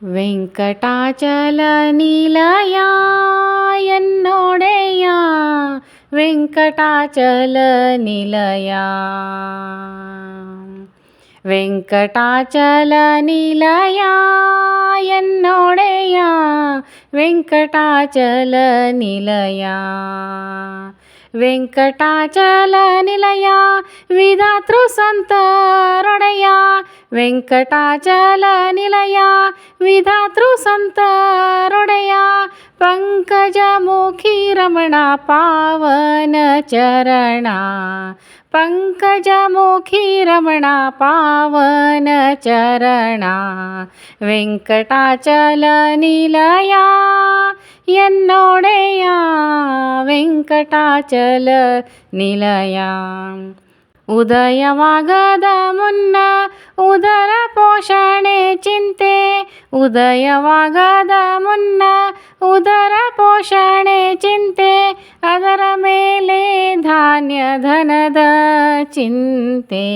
ವೆಂಕಟಾಚಲನಿಲಯ ಎನ್ನೊಡೆಯ ವೆಂಕಟಾಚಲನಿಲಯ ವೆಂಕಟಾಚಲನಿಲಯ ಎನ್ನೊಡೆಯ ವೆಂಕಟಾಚಲನಿಲಯ ವೆಂಕಟಾಚಲನಿಲಯ ವಿಧಾತೃ ಸಂತರೊಡೆಯ ವೆಂಕಟಾಚಲನಿಲಯ ವಿಧಾತೃ ಸಂತರೊಡೆಯ ಪಂಕಜಮುಖಿ ರಮಣ ಪಾವನ ಚರಣ ಪಂಕಜಮುಖಿ ರಮಣ ಪಾವನ ಚರಣ ವೆಂಕಟಾಚಲನಿಲಯ ಎನ್ನೊಡೆಯ ವೆಂಕಟಾಚಲನಿಲಯ ಉದಯವಾಗದ ಮುನ್ನ ಉದರ ಪೋಷಣೆ ಚಿಂತೆ ಉದಯವಾಗದ ಮುನ್ನ ಉದರ ಪೋಷಣೆ ಚಿಂತೆ ಅದರ ಮೇಲೆ ಧಾನ್ಯ ಧನದ ಚಿಂತೆ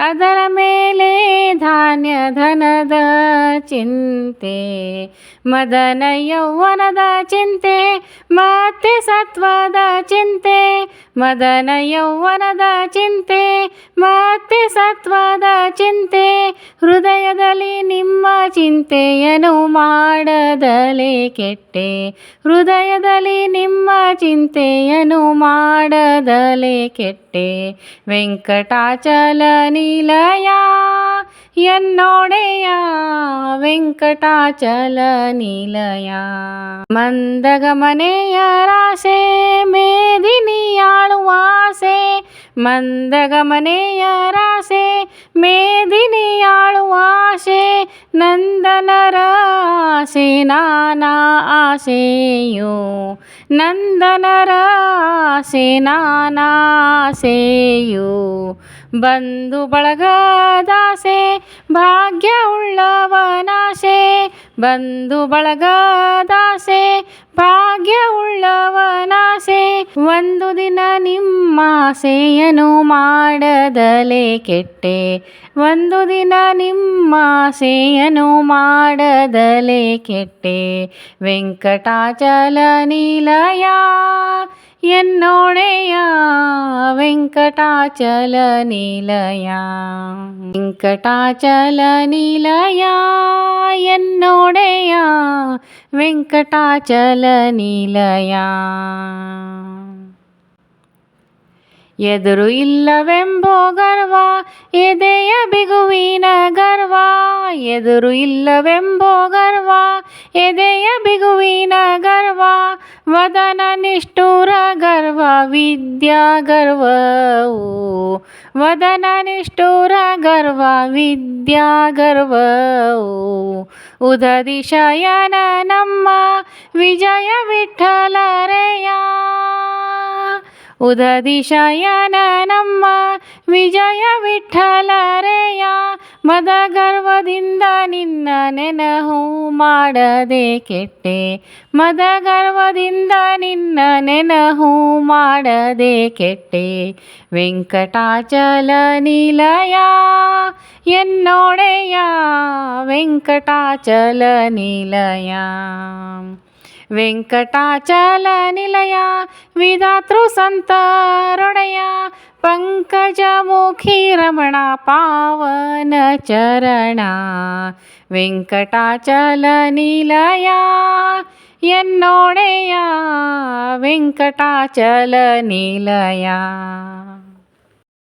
ಅದರ ಮೇಲೆ ಧಾನ್ಯ ಧನದ ಚಿಂತೆ ಮದನ ಯೌವನದ ಚಿಂತೆ ಮತ್ತೆ ಸತ್ವದ ಚಿಂತೆ ಮದನ ಯೌವನದ ಚಿಂತೆ ಮತ್ತೆ ಸತ್ವದ ಚಿಂತೆ ಹೃದಯದಲ್ಲಿ ನಿಮ್ಮ ಚಿಂತೆಯನ್ನು ಮಾಡದಲೇ ಕೆಟ್ಟೆ ಹೃದಯದಲ್ಲಿ ನಿಮ್ಮ ಚಿಂತೆಯನ್ನು ಮಾಡದಲೇ ಕೆಟ್ಟೆ ವೆಂಕಟಾಚಲನಿಲಯ ಎನ್ನೊಡೆಯ ವೆಂಕಟಾಚಲನಿಲಯ ಮಂದಗಮನೆಯ ರಾಸೆ ಮೇದಿನಿಯಾಳುವಾಸೆ ಮಂದಗಮನೆಯ ರಾಸೆ ಮೇದಿನಿಯಾಳುವಾಸೆ ನಂದನರ ಆಸೆ ನಾನಾ ಆಸೆಯೋ ನಂದನರ ಆಸೆ ನಾನಾ ಆಸೆಯೋ ಬಂಧು ಬಳಗದಾಸೆ ಭಾಗ್ಯವುಳ್ಳವನಾಸೆ ಬಂಧು ಬಳಗದಾಸೆ ಭಾಗ್ಯವುಳ್ಳವನಾಸೆ ಒಂದು ದಿನ ನಿಮ್ಮಾಸೆಯನ್ನು ಮಾಡದಲೇ ಕೆಟ್ಟೆ ಒಂದು ದಿನ ನಿಮ್ಮಾಸೆಯನ್ನು ಮಾಡದಲೇ ಕೆಟ್ಟೆ ವೆಂಕಟಾಚಲನಿಲಯ ಎನ್ನೊಡೆಯ ವೆಂಕಟಾಚಲನಿಲಯ ವೆಂಕಟಾಚಲನಿಲಯ ಎನ್ನೊಡೆಯ ವೆಂಕಟಾಚಲನಿಲಯ ಎದುರು ಇಲ್ಲವೆಂಬೋ ಗರ್ವ ಎದೆಯ ಬಿಗುವಿನ ಗರ್ವ ಎದುರು ಇಲ್ಲವೆಂಬೋ ಗರ್ವ ಎದೆಯ ಬಿಗುವಿನ ಗರ್ವ ವದನ ನಿಷ್ಠುರ ಗರ್ವ ವಿದ್ಯಾ ಗರ್ವವು ವದನ ನಿಷ್ಠುರ ಗರ್ವ ವಿದ್ಯಾ ಗರ್ವವು ಉದದಿ ಶಯನ ನಮ್ಮ ವಿಜಯ ವಿಠ್ಠಲರೆಯ ಉದದಿ ಶಯನ ನಮ್ಮ ವಿಜಯ ವಿಠ್ಠಲರೆಯ ಮದ ಗರ್ವದಿಂದ ನಿನ್ನ ನೆನಹು ಮಾಡದೆ ಕೆಟ್ಟೆ ಮದ ಗರ್ವದಿಂದ ನಿನ್ನ ನೆನಹು ಮಾಡದೆ ಕೆಟ್ಟೆ ವೆಂಕಟಾಚಲನಿಲಯ ಎನ್ನೊಡೆಯ ವೆಂಕಟಾಚಲನಿಲಯ ವೆಂಕಟಾಚಲನಿಲಯ ವಿಧಾತೃ ಸಂತರೊಡೆಯ ಪಂಕಜಮುಖಿ ರಮಣ ಪಾವನ ಚರಣ ವೆಂಕಟಾಚಲನಿಲಯ ಎನ್ನೊಡೆಯ ವೆಂಕಟಾಚಲನಿಲಯ